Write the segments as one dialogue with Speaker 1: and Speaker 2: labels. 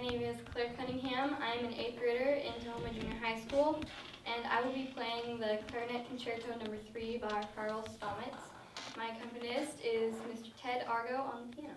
Speaker 1: name is Claire Cunningham. I'm an 8th grader in Tacoma Junior High School, and I will be playing the Clarinet Concerto No. 3 by Carl Stamitz. My accompanist is Mr. Ted Argo on the piano.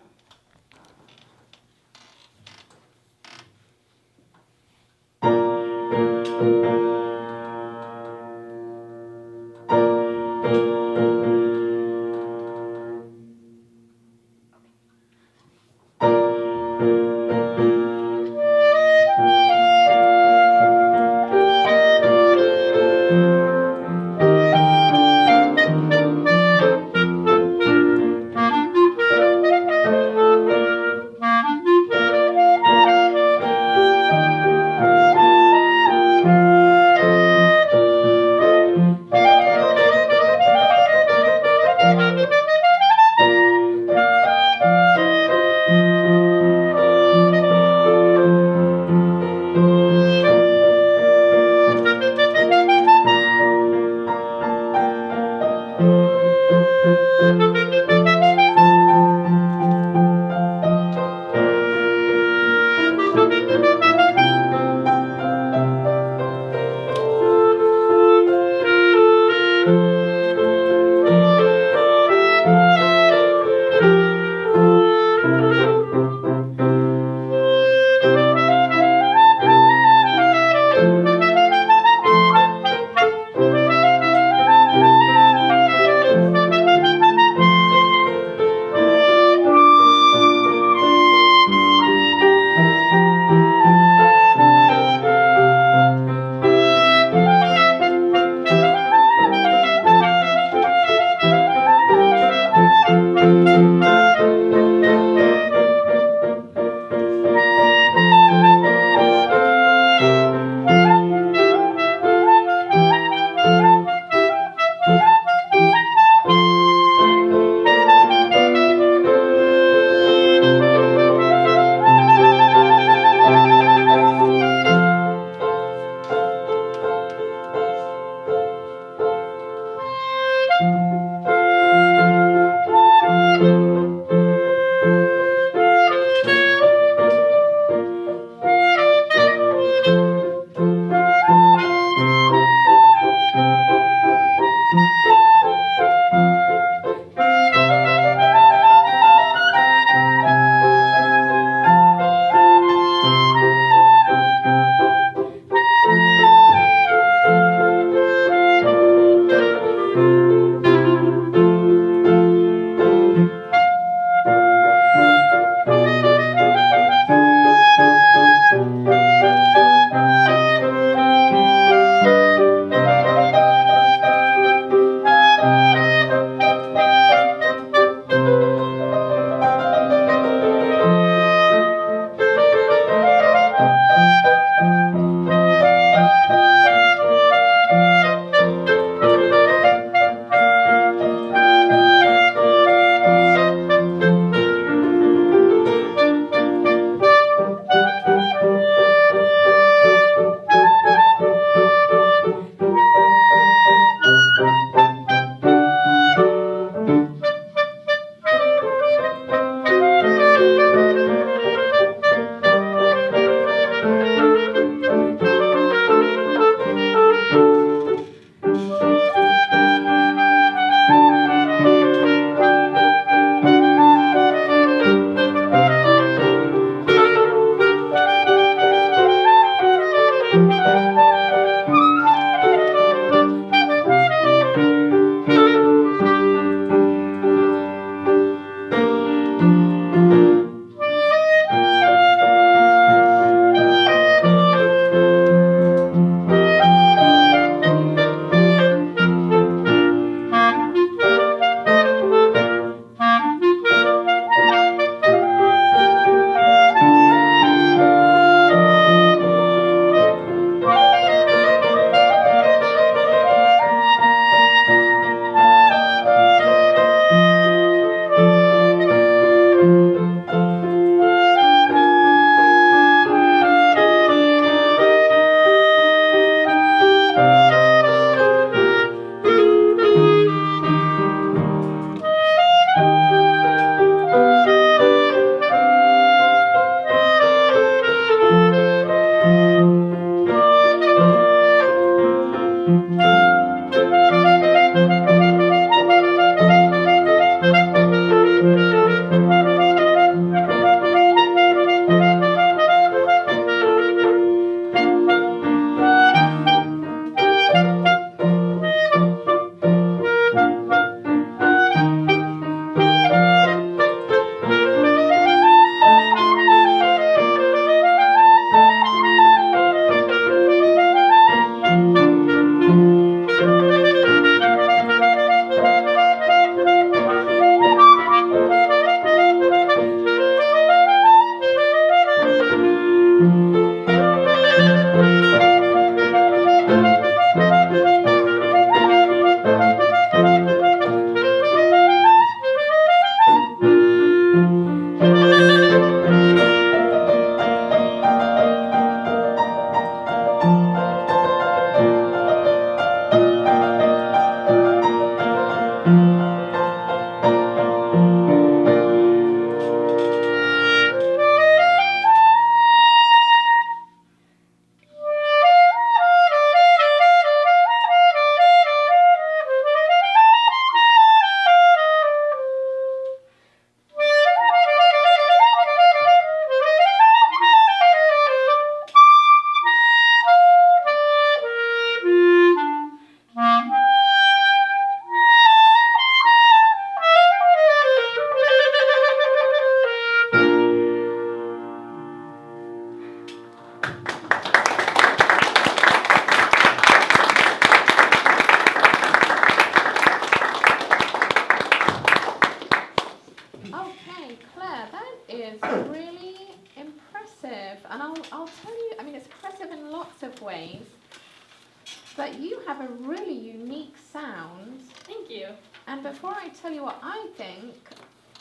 Speaker 2: And before I tell you what I think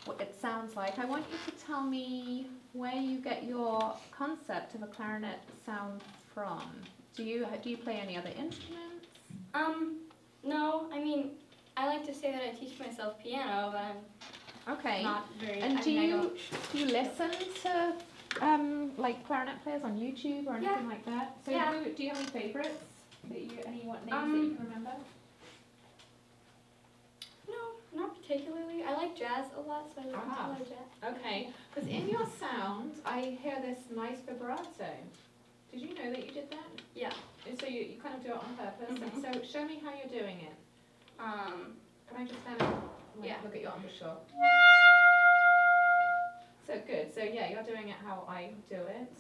Speaker 2: what it sounds like, I want you to tell me where you get your concept of a clarinet sound from. Do you play any other instruments?
Speaker 1: No, I mean, I like to say that I teach myself piano, but I'm not very.
Speaker 2: And do you listen to like clarinet players on YouTube or anything like that? So do you have any favorites? Any names that you can remember?
Speaker 1: No, not particularly. I like jazz a lot, so I listen to a lot of jazz.
Speaker 2: Okay, because in your sound, I hear this nice vibrato. Did you know that you did that?
Speaker 1: Yeah.
Speaker 2: So you kind of do it on purpose.
Speaker 1: Mhm.
Speaker 2: So show me how you're doing it. Can I just stand look at your arm for sure? So good. So yeah, you're doing it how I do it.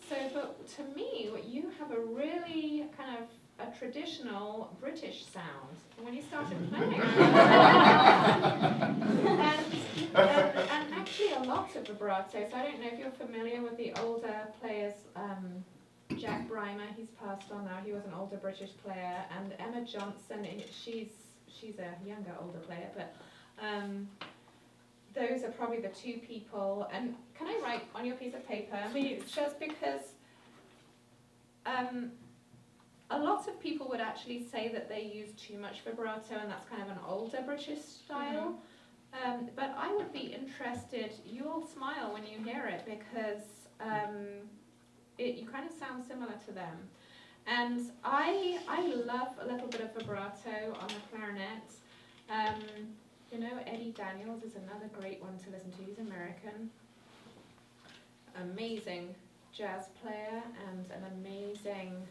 Speaker 2: So, but to me, you have a really kind of a traditional British sound when you started playing. and actually a lot of vibrato. So I don't know if you're familiar with the older players. Jack Brymer, he's passed on now. He was an older British player, and Emma Johnson. She's a younger, older player, but those are probably the two people. And can I write on your piece of paper?
Speaker 1: Please.
Speaker 2: Just because a lot of people would actually say that they use too much vibrato, and that's kind of an older British style. Mm-hmm. But I would be interested. You'll smile when you hear it because you kind of sound similar to them. And I love a little bit of vibrato on the clarinet. You know, Eddie Daniels is another great one to listen to. He's American. Amazing jazz player and an amazing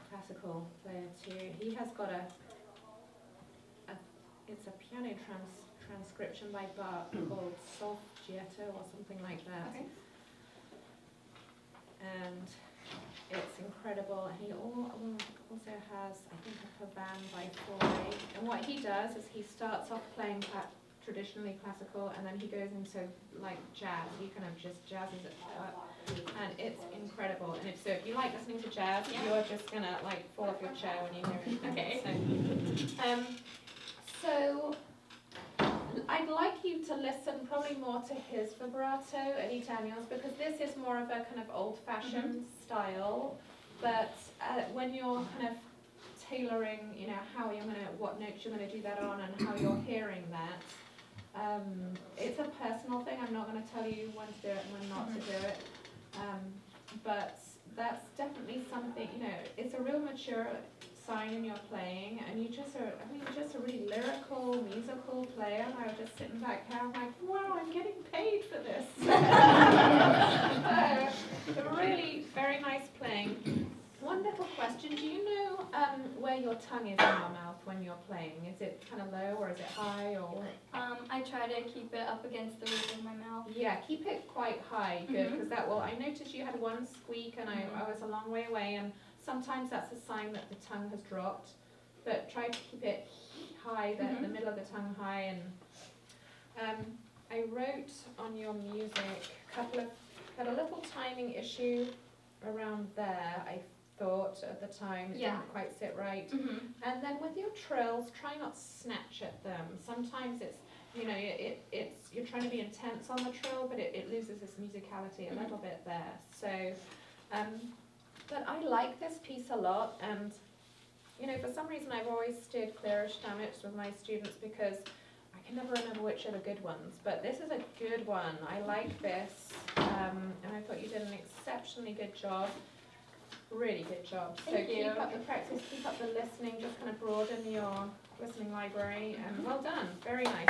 Speaker 2: classical player too. He has got it's a piano transcription by Bach called Solfeggietto or something like that. Okay. And it's incredible. He also has, I think, a Pavan by Fauré. And what he does is he starts off playing traditionally classical, and then he goes into like jazz. He kind of just jazzes it up, and it's incredible. And if you like listening to jazz, you're just gonna like fall off your chair when you hear it. Okay. So I'd like you to listen probably more to his vibrato, Eddie Daniels, because this is more of a kind of old-fashioned style. But when you're kind of tailoring, you know, what notes you're gonna do that on, and how you're hearing that, it's a personal thing. I'm not going to tell you when to do it and when not to do it. But that's definitely something. You know, it's a real mature sign in your playing, and you're just a really lyrical, musical player. And I was just sitting back here, I'm like, wow, I'm getting paid for this. Really very nice playing. One little question, do you know where your tongue is in your mouth when you're playing? Is it kind of low or is it high or?
Speaker 1: I try to keep it up against the roof of my mouth.
Speaker 2: Yeah, keep it quite high, good, because that will, I noticed you had one squeak and I was a long way away, and sometimes that's a sign that the tongue has dropped, but try to keep it high, the middle of the tongue high. And I wrote on your music had a little timing issue around there, I thought at the time. It didn't quite sit right. And then with your trills, try not to snatch at them. Sometimes it's, you know, it's you're trying to be intense on the trill, but it loses its musicality a little bit there. So, but I like this piece a lot, and you know, for some reason I've always steered clear of Stammits with my students because I can never remember which are the good ones, but this is a good one. I like this, and I thought you did an exceptionally good job. Really good job. So keep up the practice, keep up the listening, just kind of broaden your listening library, and well done. Very nice.